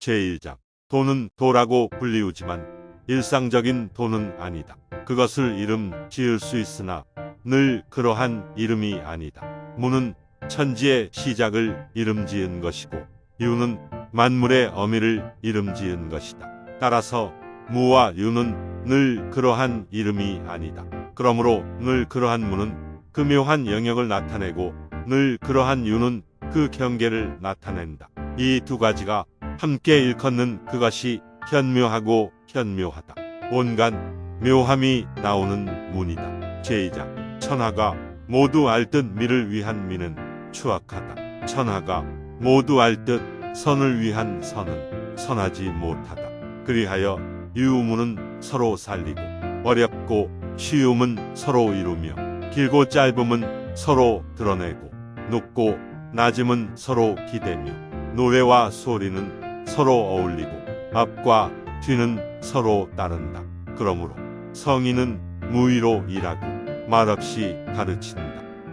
제1장. 도는 도라고 불리우지만 일상적인 도는 아니다. 그것을 이름 지을 수 있으나 늘 그러한 이름이 아니다. 무는 천지의 시작을 이름 지은 것이고 유는 만물의 어미를 이름 지은 것이다. 따라서 무와 유는 늘 그러한 이름이 아니다. 그러므로 늘 그러한 무는 그 묘한 영역을 나타내고 늘 그러한 유는 그 경계를 나타낸다. 이 두 가지가 함께 일컫는 그것이 현묘하고 현묘하다. 온갖 묘함이 나오는 문이다. 제2장. 천하가 모두 알 듯 미를 위한 미는 추악하다. 천하가 모두 알 듯 선을 위한 선은 선하지 못하다. 그리하여 유무는 서로 살리고 어렵고 쉬움은 서로 이루며 길고 짧음은 서로 드러내고 높고 낮음은 서로 기대며 노래와 소리는 서로 어울리고 앞과 뒤는 서로 따른다. 그러므로 성인은 무의로 일하고 말없이 가르친다.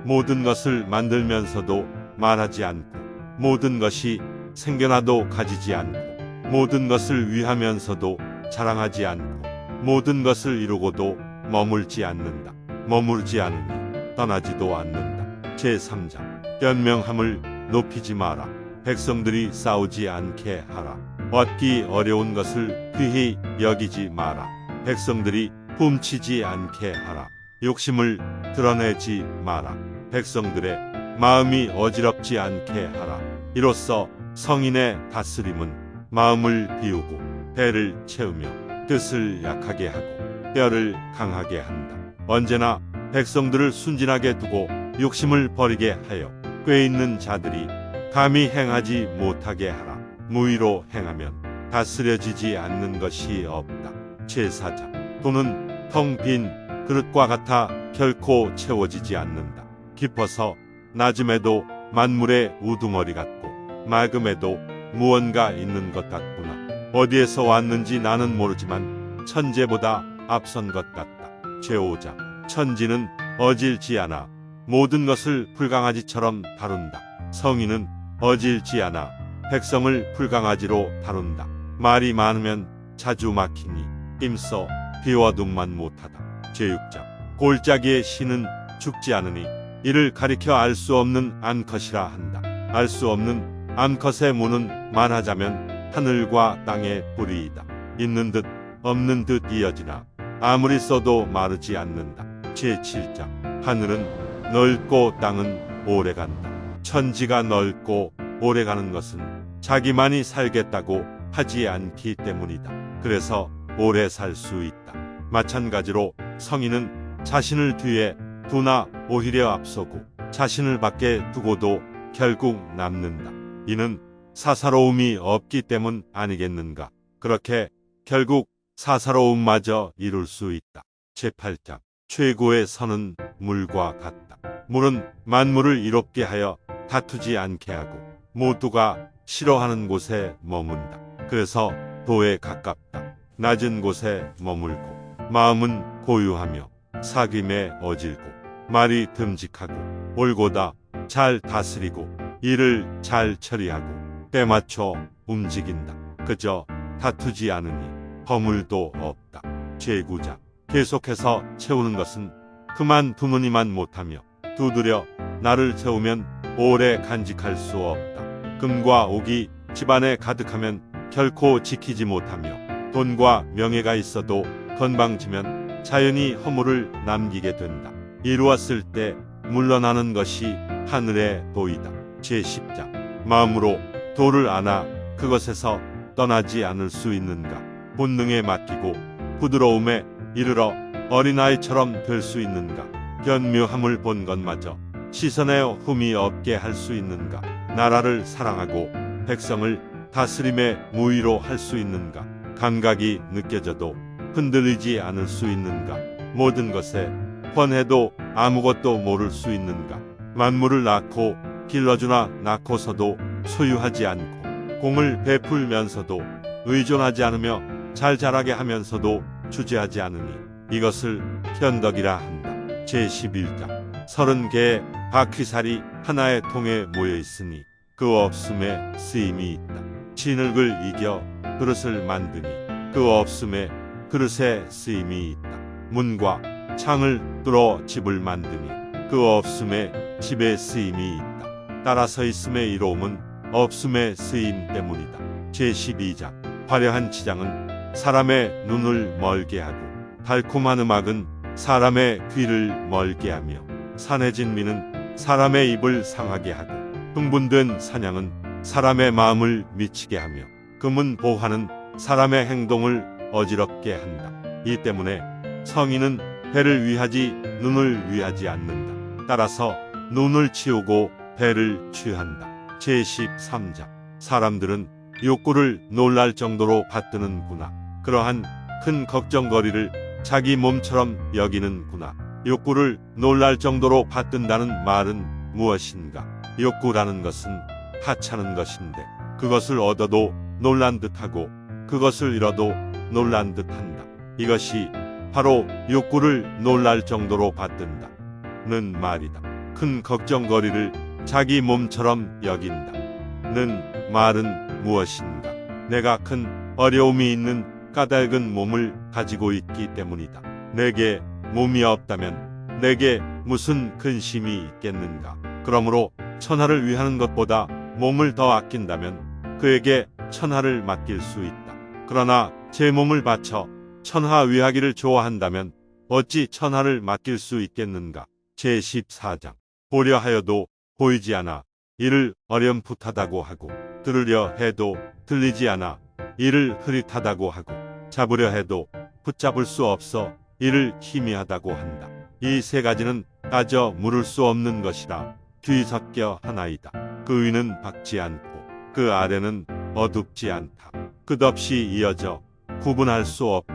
모든 것을 만들면서도 말하지 않고 모든 것이 생겨나도 가지지 않고 모든 것을 위하면서도 자랑하지 않고 모든 것을 이루고도 머물지 않는다. 머무르지 않으니 떠나지도 않는다. 제3장. 현명함을 높이지 마라. 백성들이 싸우지 않게 하라. 얻기 어려운 것을 귀히 여기지 마라. 백성들이 훔치지 않게 하라. 욕심을 드러내지 마라. 백성들의 마음이 어지럽지 않게 하라. 이로써 성인의 다스림은 마음을 비우고 배를 채우며 뜻을 약하게 하고 뼈를 강하게 한다. 언제나 백성들을 순진하게 두고 욕심을 버리게 하여 꾀 있는 자들이 감히 행하지 못하게 하라. 무의로 행하면 다스려지지 않는 것이 없다. 제4장. 도는 텅 빈 그릇과 같아 결코 채워지지 않는다. 깊어서 낮음에도 만물의 우두머리 같고 맑음에도 무언가 있는 것 같구나. 어디에서 왔는지 나는 모르지만 천재보다 앞선 것 같다. 제5장. 천지는 어질지 않아 모든 것을 불강아지처럼 다룬다. 성인은 어질지 않아 백성을 불강아지로 다룬다. 말이 많으면 자주 막히니 힘써 비워둠만 못하다. 제6장. 골짜기의 신은 죽지 않으니 이를 가리켜 알 수 없는 암컷이라 한다. 알 수 없는 암컷의 무는 말하자면 하늘과 땅의 뿌리이다. 있는 듯 없는 듯 이어지나 아무리 써도 마르지 않는다. 제7장. 하늘은 넓고 땅은 오래간다. 천지가 넓고 오래가는 것은 자기만이 살겠다고 하지 않기 때문이다. 그래서 오래 살 수 있다. 마찬가지로 성인은 자신을 뒤에 두나 오히려 앞서고 자신을 밖에 두고도 결국 남는다. 이는 사사로움이 없기 때문 아니겠는가. 그렇게 결국 사사로움마저 이룰 수 있다. 제8장. 최고의 선은 물과 같다. 물은 만물을 이롭게 하여 다투지 않게 하고 모두가 싫어하는 곳에 머문다. 그래서 도에 가깝다. 낮은 곳에 머물고 마음은 고유하며 사귐에 어질고 말이 듬직하고 올고다 잘 다스리고 일을 잘 처리하고 때맞춰 움직인다. 그저 다투지 않으니 허물도 없다. 제9장. 계속해서 채우는 것은 그만 두느니만 못하며 두드려 나를 채우면 오래 간직할 수 없다. 금과 옥이 집안에 가득하면 결코 지키지 못하며 돈과 명예가 있어도 건방지면 자연히 허물을 남기게 된다. 이루었을 때 물러나는 것이 하늘의 도이다. 제10장. 마음으로 도를 아나 그것에서 떠나지 않을 수 있는가. 본능에 맡기고 부드러움에 이르러 어린아이처럼 될 수 있는가. 현묘함을 본 것마저 시선에 흠이 없게 할 수 있는가. 나라를 사랑하고 백성을 다스림에 무의로 할 수 있는가. 감각이 느껴져도 흔들리지 않을 수 있는가. 모든 것에 훤해도 아무것도 모를 수 있는가. 만물을 낳고 길러주나 낳고서도 소유하지 않고 공을 베풀면서도 의존하지 않으며 잘 자라게 하면서도 주재하지 않으니 이것을 현덕이라 한다. 제11장. 30개의 바퀴살이 하나의 통에 모여 있으니 그 없음에 쓰임이 있다. 진흙을 이겨 그릇을 만드니 그 없음에 그릇에 쓰임이 있다. 문과 창을 뚫어 집을 만드니 그 없음에 집에 쓰임이 있다. 따라서 있음의 이로움은 없음의 쓰임 때문이다. 제12장 화려한 치장은 사람의 눈을 멀게 하고 달콤한 음악은 사람의 귀를 멀게 하며 산해진 미는 사람의 입을 상하게 하고 흥분된 사냥은 사람의 마음을 미치게 하며 금은 보화는 사람의 행동을 어지럽게 한다. 이 때문에 성인은 배를 위하지 눈을 위하지 않는다. 따라서 눈을 치우고 배를 취한다. 제13장 사람들은 욕구를 놀랄 정도로 받드는구나. 그러한 큰 걱정거리를 자기 몸처럼 여기는구나. 욕구를 놀랄 정도로 받든다는 말은 무엇인가? 욕구라는 것은 하찮은 것인데 그것을 얻어도 놀란 듯하고 그것을 잃어도 놀란 듯한다. 이것이 바로 욕구를 놀랄 정도로 받든다는 말이다. 큰 걱정거리를 자기 몸처럼 여긴다. 는 말은 무엇인가? 내가 큰 어려움이 있는 까닭은 몸을 가지고 있기 때문이다. 내게 몸이 없다면 내게 무슨 근심이 있겠는가? 그러므로 천하를 위하는 것보다 몸을 더 아낀다면 그에게 천하를 맡길 수 있다. 그러나 제 몸을 바쳐 천하 위하기를 좋아한다면 어찌 천하를 맡길 수 있겠는가? 제14장 보려 하여도 보이지 않아 이를 어렴풋하다고 하고 들으려 해도 들리지 않아 이를 흐릿하다고 하고 잡으려 해도 붙잡을 수 없어 이를 희미하다고 한다. 이 세 가지는 따져 물을 수 없는 것이라 뒤섞여 하나이다. 그 위는 밝지 않고 그 아래는 어둡지 않다. 끝없이 이어져 구분할 수 없고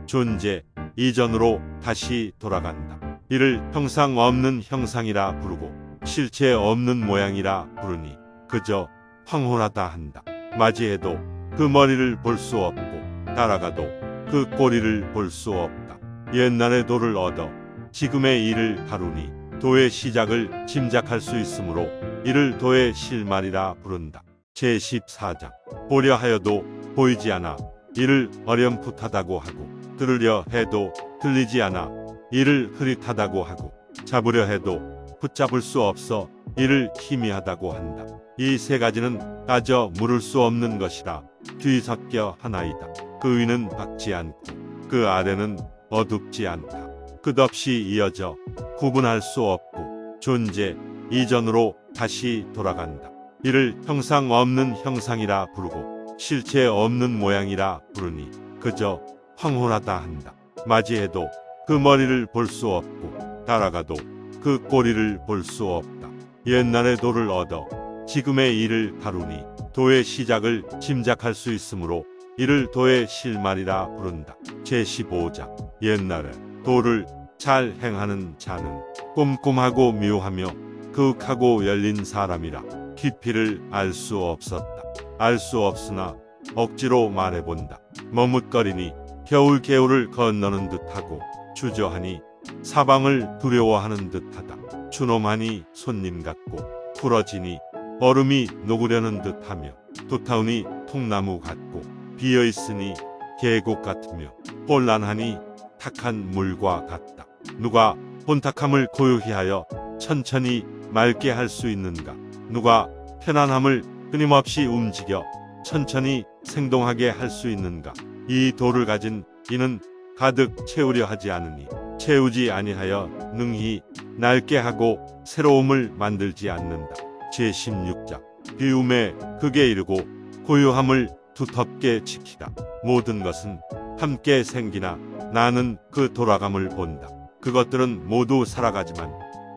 존재 이전으로 다시 돌아간다. 이를 형상 없는 형상이라 부르고 실체 없는 모양이라 부르니 그저 황홀하다 한다. 맞이해도 그 머리를 볼 수 없고 따라가도 그 꼬리를 볼 수 없다. 옛날의 도를 얻어 지금의 일을 다루니 도의 시작을 짐작할 수 있으므로 이를 도의 실말이라 부른다. 제14장 보려 하여도 보이지 않아 이를 어렴풋하다고 하고 들으려 해도 들리지 않아 이를 흐릿하다고 하고 잡으려 해도 붙잡을 수 없어 이를 희미하다고 한다. 이 세 가지는 따져 물을 수 없는 것이라 뒤섞여 하나이다. 그 위는 밝지 않고 그 아래는 어둡지 않다. 끝없이 이어져 구분할 수 없고 존재 이전으로 다시 돌아간다. 이를 형상 없는 형상이라 부르고 실체 없는 모양이라 부르니 그저 황홀하다 한다. 맞이해도 그 머리를 볼 수 없고 따라가도 그 꼬리를 볼 수 없다. 옛날의 도를 얻어 지금의 일을 다루니 도의 시작을 짐작할 수 있으므로 이를 도의 실말이라 부른다. 제15장 옛날에 도를 잘 행하는 자는 꼼꼼하고 묘하며 그윽하고 열린 사람이라 깊이를 알 수 없었다. 알 수 없으나 억지로 말해본다. 머뭇거리니 겨울개울을 건너는 듯하고 주저하니 사방을 두려워하는 듯하다. 추놈하니 손님 같고 풀어지니 얼음이 녹으려는 듯하며 도타우니 통나무 같고 비어있으니 계곡 같으며 혼란하니 탁한 물과 같다. 누가 혼탁함을 고요히 하여 천천히 맑게 할 수 있는가? 누가 편안함을 끊임없이 움직여 천천히 생동하게 할 수 있는가? 이 도를 가진 이는 가득 채우려 하지 않으니 채우지 아니하여 능히 낡게 하고 새로움을 만들지 않는다. 제16장 비움에 극에 이르고 고요함을 두텁게 지키다. 모든 것은 함께 생기나 나는 그 돌아감을 본다. 그것들은 모두 살아가지만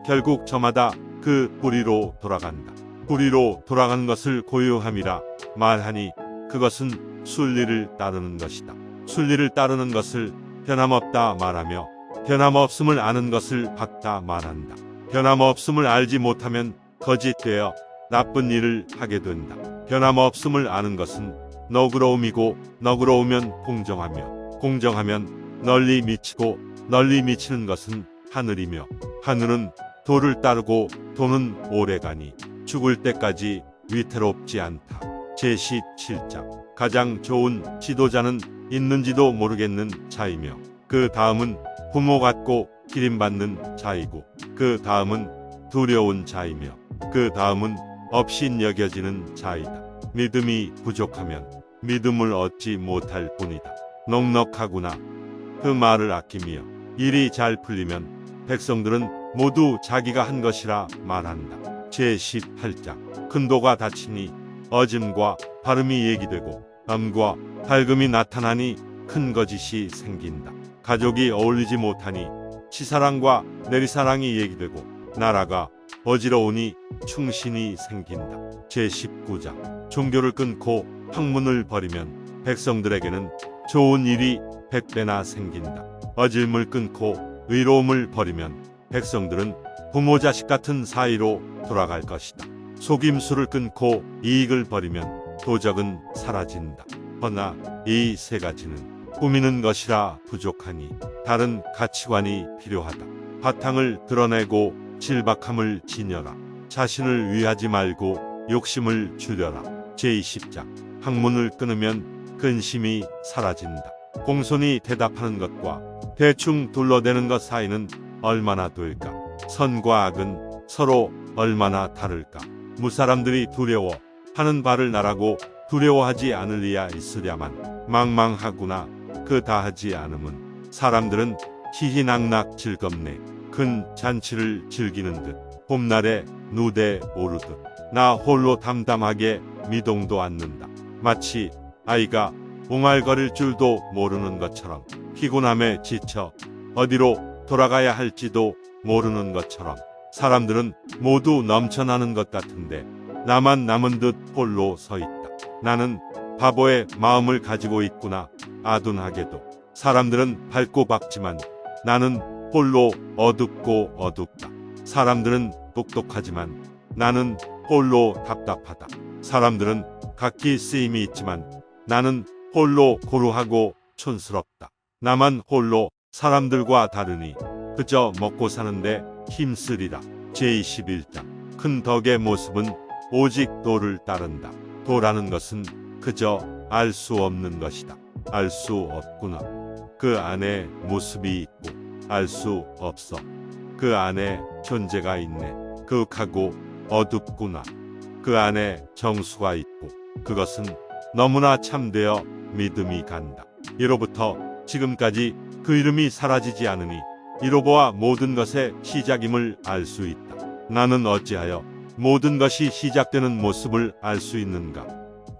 결국 저마다 그 뿌리로 돌아간다. 뿌리로 돌아간 것을 고요함이라 말하니 그것은 순리를 따르는 것이다. 순리를 따르는 것을 변함없다 말하며 변함없음을 아는 것을 밝다 말한다. 변함없음을 알지 못하면 거짓되어 나쁜 일을 하게 된다. 변함없음을 아는 것은 너그러움이고 너그러우면 공정하며 공정하면 널리 미치고 널리 미치는 것은 하늘이며 하늘은 도를 따르고 도는 오래가니 죽을 때까지 위태롭지 않다. 제17장 가장 좋은 지도자는 있는지도 모르겠는 자이며 그 다음은 부모 같고 기림받는 자이고 그 다음은 두려운 자이며 그 다음은 업신 여겨지는 자이다. 믿음이 부족하면 믿음을 얻지 못할 뿐이다. 넉넉하구나. 그 말을 아끼며 일이 잘 풀리면 백성들은 모두 자기가 한 것이라 말한다. 제18장 큰도가 다치니 어짐과 발음이 얘기되고 암과 밝음이 나타나니 큰 거짓이 생긴다. 가족이 어울리지 못하니 치사랑과 내리사랑이 얘기되고 나라가 어지러우니 충신이 생긴다. 제19장 종교를 끊고 학문을 버리면 백성들에게는 좋은 일이 100배나 생긴다. 어질물 끊고 의로움을 버리면 백성들은 부모 자식 같은 사이로 돌아갈 것이다. 속임수를 끊고 이익을 버리면 도적은 사라진다. 허나 이 세 가지는 꾸미는 것이라 부족하니 다른 가치관이 필요하다. 바탕을 드러내고 질박함을 지녀라. 자신을 위하지 말고 욕심을 줄여라. 제20장 학문을 끊으면 근심이 사라진다. 공손히 대답하는 것과 대충 둘러대는 것 사이는 얼마나 될까? 선과 악은 서로 얼마나 다를까? 무사람들이 두려워 하는 바를 나라고 두려워하지 않을 리야 있으랴만 망망하구나. 그 다하지 않음은 사람들은 희희낙낙 즐겁네. 큰 잔치를 즐기는 듯 봄날에 누대 오르듯 나 홀로 담담하게 미동도 않는다. 마치 아이가 웅알거릴 줄도 모르는 것처럼 피곤함에 지쳐 어디로 돌아가야 할지도 모르는 것처럼 사람들은 모두 넘쳐나는 것 같은데 나만 남은 듯 홀로 서 있다. 나는 바보의 마음을 가지고 있구나. 아둔하게도 사람들은 밝고 밝지만 나는 홀로 어둡고 어둡다. 사람들은 똑똑하지만 나는 홀로 답답하다. 사람들은 각기 쓰임이 있지만 나는 홀로 고루하고 촌스럽다. 나만 홀로 사람들과 다르니 그저 먹고 사는데 힘쓰리라. 제21장 큰 덕의 모습은 오직 도를 따른다. 도라는 것은 그저 알 수 없는 것이다. 알 수 없구나. 그 안에 모습이 있고 알 수 없어. 그 안에 존재가 있네. 그윽하고 어둡구나. 그 안에 정수가 있고 그것은 너무나 참되어 믿음이 간다. 이로부터 지금까지 그 이름이 사라지지 않으니 이로 보아 모든 것의 시작임을 알 수 있다. 나는 어찌하여 모든 것이 시작되는 모습을 알 수 있는가?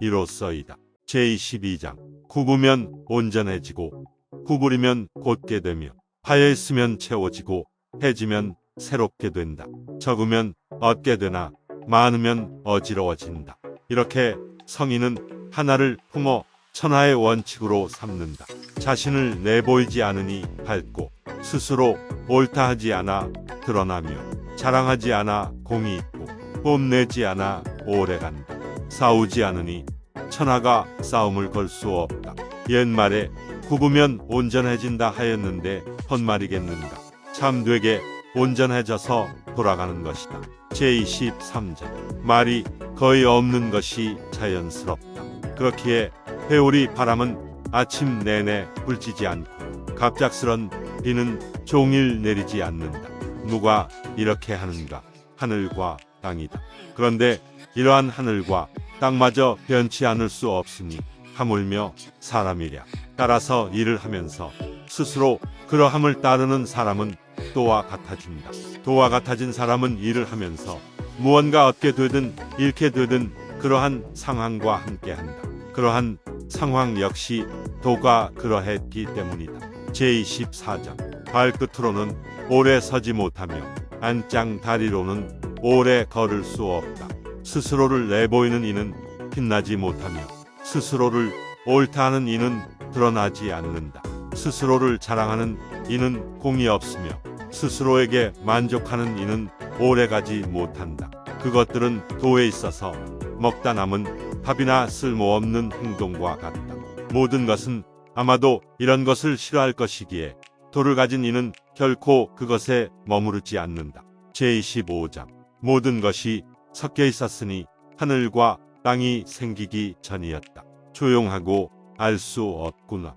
이로써이다. 제22장 굽으면 온전해지고 구부리면 곧게 되며 하여있으면 채워지고 해지면 새롭게 된다. 적으면 얻게 되나 많으면 어지러워진다. 이렇게 성인은 하나를 품어 천하의 원칙으로 삼는다. 자신을 내보이지 않으니 밝고 스스로 옳다 하지 않아 드러나며 자랑하지 않아 공이 있고 뽐내지 않아 오래간다. 싸우지 않으니 천하가 싸움을 걸 수 없다. 옛말에 굽으면 온전해진다 하였는데 헛말이겠는가? 참되게 온전해져서 돌아가는 것이다. 제23장 말이 거의 없는 것이 자연스럽다. 그렇기에 회오리 바람은 아침 내내 불지지 않고 갑작스런 비는 종일 내리지 않는다. 누가 이렇게 하는가? 하늘과 땅이다. 그런데 이러한 하늘과 땅마저 변치 않을 수 없으니 하물며 사람이랴. 따라서 일을 하면서 스스로 그러함을 따르는 사람은 또와 같아진다. 또와 같아진 사람은 일을 하면서 무언가 얻게 되든 잃게 되든 그러한 상황과 함께한다. 그러한 상황 역시 도가 그러했기 때문이다. 제24장 발끝으로는 오래 서지 못하며 안짱 다리로는 오래 걸을 수 없다. 스스로를 내보이는 이는 빛나지 못하며 스스로를 옳다 하는 이는 드러나지 않는다. 스스로를 자랑하는 이는 공이 없으며 스스로에게 만족하는 이는 오래가지 못한다. 그것들은 도에 있어서 먹다 남은 밥이나 쓸모없는 행동과 같다. 모든 것은 아마도 이런 것을 싫어할 것이기에 도를 가진 이는 결코 그것에 머무르지 않는다. 제25장 모든 것이 섞여 있었으니 하늘과 땅이 생기기 전이었다. 조용하고 알 수 없구나.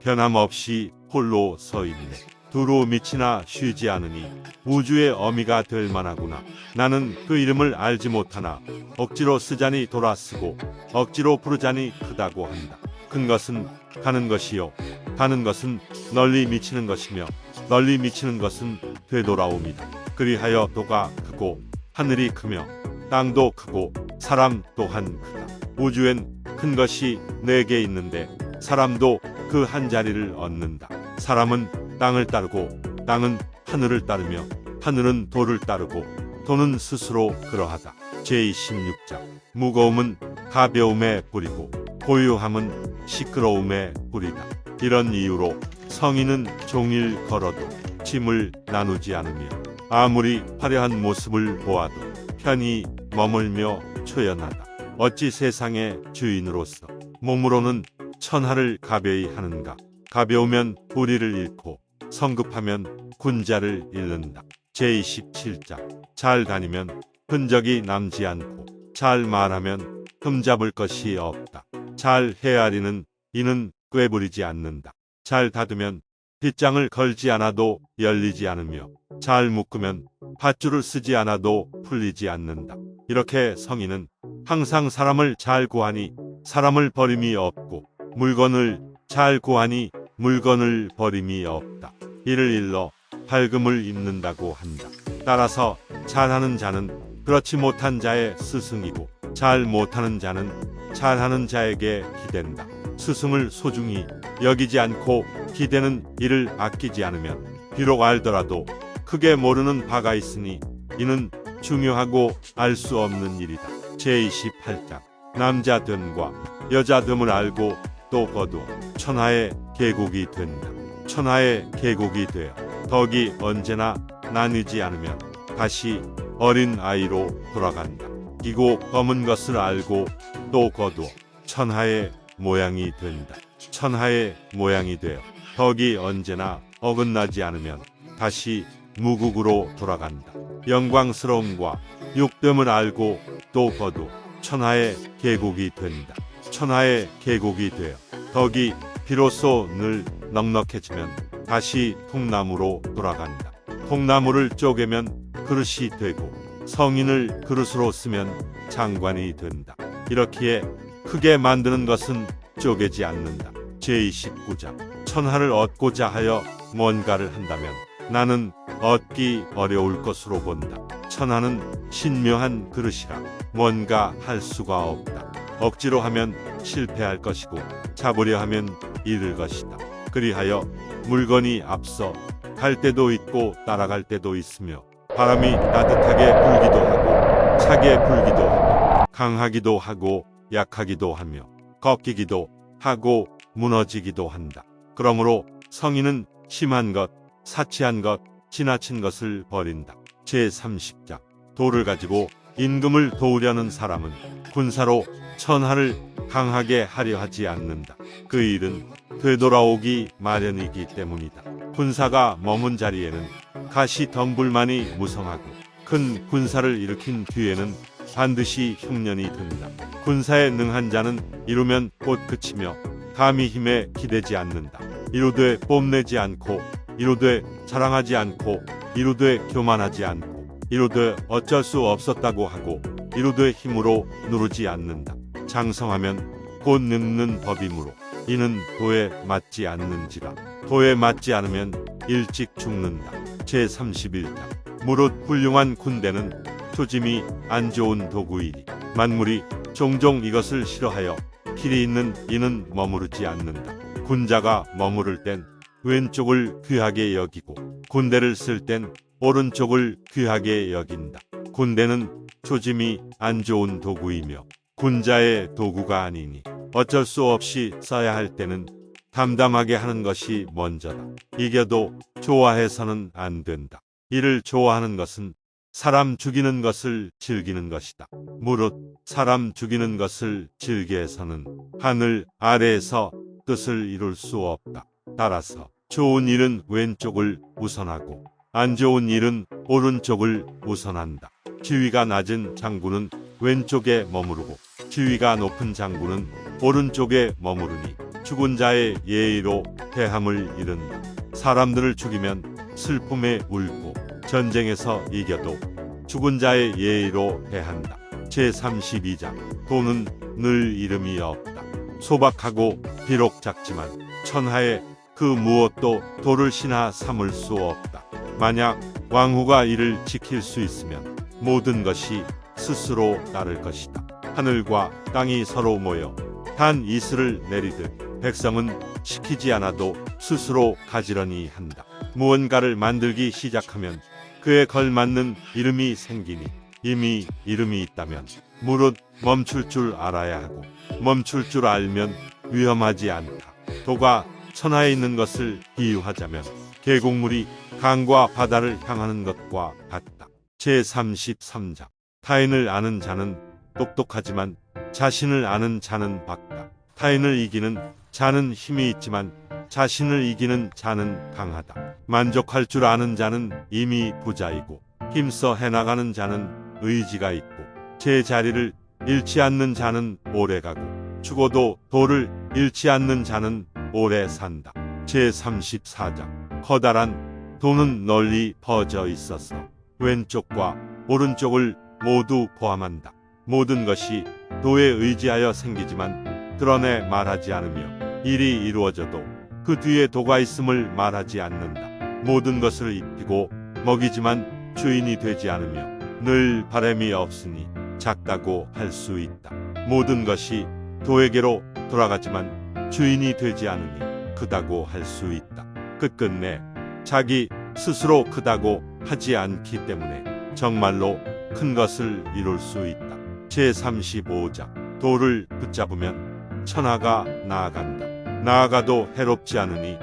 변함없이 홀로 서 있네. 두루 미치나 쉬지 않으니 우주의 어미가 될 만하구나. 나는 그 이름을 알지 못하나 억지로 쓰자니 돌아쓰고 억지로 부르자니 크다고 한다. 큰 것은 가는 것이요 가는 것은 널리 미치는 것이며 널리 미치는 것은 되돌아옵니다. 그리하여 도가 크고 하늘이 크며 땅도 크고 사람 또한 크다. 우주엔 큰 것이 4개 있는데 사람도 그 한 자리를 얻는다. 사람은 땅을 따르고 땅은 하늘을 따르며 하늘은 도를 따르고 도는 스스로 그러하다. 제26장 무거움은 가벼움의 뿌리고 고요함은 시끄러움의 뿌리다. 이런 이유로 성인은 종일 걸어도 짐을 나누지 않으며 아무리 화려한 모습을 보아도 편히 머물며 초연하다. 어찌 세상의 주인으로서 몸으로는 천하를 가벼이 하는가. 가벼우면 우리를 잃고 성급하면 군자를 잃는다. 제27장 잘 다니면 흔적이 남지 않고 잘 말하면 흠잡을 것이 없다. 잘 헤아리는 이는 꾀부리지 않는다. 잘 닫으면 빗장을 걸지 않아도 열리지 않으며 잘 묶으면 밧줄을 쓰지 않아도 풀리지 않는다. 이렇게 성인은 항상 사람을 잘 구하니 사람을 버림이 없고 물건을 잘 구하니 물건을 버림이 없다. 이를 일러 밝음을 입는다고 한다. 따라서 잘하는 자는 그렇지 못한 자의 스승이고 잘 못하는 자는 잘하는 자에게 기댄다. 스승을 소중히 여기지 않고 기대는 이를 아끼지 않으면 비록 알더라도 크게 모르는 바가 있으니 이는 중요하고 알 수 없는 일이다. 제28장 남자됨과 여자됨을 알고 또 거두어 천하의 계곡이 된다. 천하의 계곡이 되어 덕이 언제나 나뉘지 않으면 다시 어린 아이로 돌아간다. 기고 검은 것을 알고 또 거두어 천하의 모양이 된다. 천하의 모양이 되어 덕이 언제나 어긋나지 않으면 다시 무국으로 돌아간다. 영광스러움과 욕됨을 알고 또 거두어 천하의 계곡이 된다. 천하의 계곡이 되어 덕이 비로소 늘 넉넉해지면 다시 통나무로 돌아간다. 통나무를 쪼개면 그릇이 되고 성인을 그릇으로 쓰면 장관이 된다. 이렇기에 크게 만드는 것은 쪼개지 않는다. 제29장 천하를 얻고자 하여 뭔가를 한다면 나는 얻기 어려울 것으로 본다. 천하는 신묘한 그릇이라 뭔가 할 수가 없다. 억지로 하면 실패할 것이고 잡으려 하면 잃을 것이다. 그리하여 물건이 앞서 갈 때도 있고 따라갈 때도 있으며 바람이 따뜻하게 불기도 하고 차게 불기도 하며 강하기도 하고 약하기도 하며 꺾이기도 하고 무너지기도 한다. 그러므로 성인은 심한 것, 사치한 것, 지나친 것을 버린다. 제30장 도를 가지고 임금을 도우려는 사람은 군사로 천하를 강하게 하려 하지 않는다. 그 일은 되돌아오기 마련이기 때문이다. 군사가 머문 자리에는 가시덩굴만이 무성하고 큰 군사를 일으킨 뒤에는 반드시 흉년이 든다. 군사에 능한 자는 이루면 곧 그치며 감히 힘에 기대지 않는다. 이루되 뽐내지 않고 이루되 자랑하지 않고 이루되 교만하지 않고 이루되 어쩔 수 없었다고 하고 이루되 힘으로 누르지 않는다. 장성하면 곧 늙는 법이므로 이는 도에 맞지 않는지라. 도에 맞지 않으면 일찍 죽는다. 제31장 무릇 훌륭한 군대는 투짐이 안 좋은 도구이니 만물이 종종 이것을 싫어하여 길이 있는 이는 머무르지 않는다. 군자가 머무를 땐 왼쪽을 귀하게 여기고 군대를 쓸 땐 오른쪽을 귀하게 여긴다. 군대는 조짐이 안 좋은 도구이며 군자의 도구가 아니니 어쩔 수 없이 써야 할 때는 담담하게 하는 것이 먼저다. 이겨도 좋아해서는 안 된다. 이를 좋아하는 것은 사람 죽이는 것을 즐기는 것이다. 무릇 사람 죽이는 것을 즐겨서는 하늘 아래에서 뜻을 이룰 수 없다. 따라서 좋은 일은 왼쪽을 우선하고 안 좋은 일은 오른쪽을 우선한다. 지위가 낮은 장군은 왼쪽에 머무르고 지위가 높은 장군은 오른쪽에 머무르니 죽은 자의 예의로 대함을 이른다. 사람들을 죽이면 슬픔에 울고 전쟁에서 이겨도 죽은 자의 예의로 대한다. 제32장 도는 늘 이름이 없다. 소박하고 비록 작지만 천하에 그 무엇도 도를 신하 삼을 수 없다. 만약 왕후가 이를 지킬 수 있으면 모든 것이 스스로 따를 것이다. 하늘과 땅이 서로 모여 단 이슬을 내리듯 백성은 시키지 않아도 스스로 가지런히 한다. 무언가를 만들기 시작하면 그에 걸맞는 이름이 생기니 이미 이름이 있다면 무릇 멈출 줄 알아야 하고 멈출 줄 알면 위험하지 않다. 도가 천하에 있는 것을 비유하자면 계곡물이 강과 바다를 향하는 것과 같다. 제33장 타인을 아는 자는 똑똑하지만 자신을 아는 자는 박다. 타인을 이기는 자는 힘이 있지만 자신을 이기는 자는 강하다. 만족할 줄 아는 자는 이미 부자이고 힘써 해나가는 자는 의지가 있고 제자리를 잃지 않는 자는 오래가고 죽어도 도를 잃지 않는 자는 오래 산다. 제34장 커다란 도는 널리 퍼져 있어서 왼쪽과 오른쪽을 모두 포함한다. 모든 것이 도에 의지하여 생기지만 드러내 말하지 않으며 일이 이루어져도 그 뒤에 도가 있음을 말하지 않는다. 모든 것을 입히고 먹이지만 주인이 되지 않으며 늘 바램이 없으니 작다고 할 수 있다. 모든 것이 도에게로 돌아가지만 주인이 되지 않으니 크다고 할 수 있다. 끝끝내 자기 스스로 크다고 하지 않기 때문에 정말로 큰 것을 이룰 수 있다. 제35장 도를 붙잡으면 천하가 나아간다. 나아가도 해롭지 않으니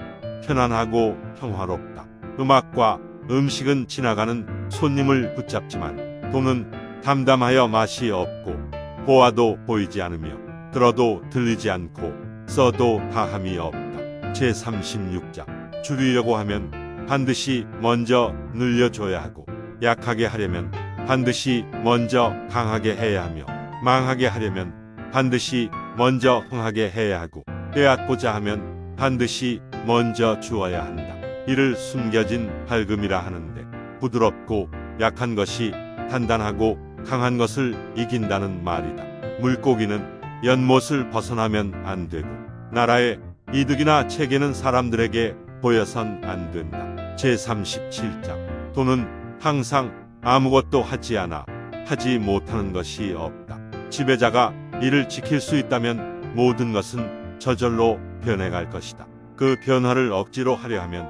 편안하고 평화롭다. 음악과 음식은 지나가는 손님을 붙잡지만 도는 담담하여 맛이 없고 보아도 보이지 않으며 들어도 들리지 않고 써도 다함이 없다. 제36장 줄이려고 하면 반드시 먼저 늘려줘야 하고 약하게 하려면 반드시 먼저 강하게 해야 하며 망하게 하려면 반드시 먼저 흥하게 해야 하고 빼앗고자 하면 반드시 먼저 주어야 한다. 이를 숨겨진 밝음이라 하는데 부드럽고 약한 것이 단단하고 강한 것을 이긴다는 말이다. 물고기는 연못을 벗어나면 안 되고 나라의 이득이나 체계는 사람들에게 보여선 안 된다. 제37장 도는 항상 아무것도 하지 않아 하지 못하는 것이 없다. 지배자가 이를 지킬 수 있다면 모든 것은 저절로 변해갈 것이다. 그 변화를 억지로 하려 하면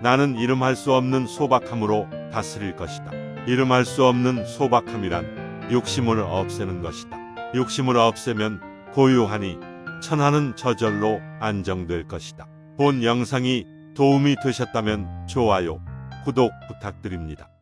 나는 이름할 수 없는 소박함으로 다스릴 것이다. 이름할 수 없는 소박함이란 욕심을 없애는 것이다. 욕심을 없애면 고요하니 천하는 저절로 안정될 것이다. 본 영상이 도움이 되셨다면 좋아요, 구독 부탁드립니다.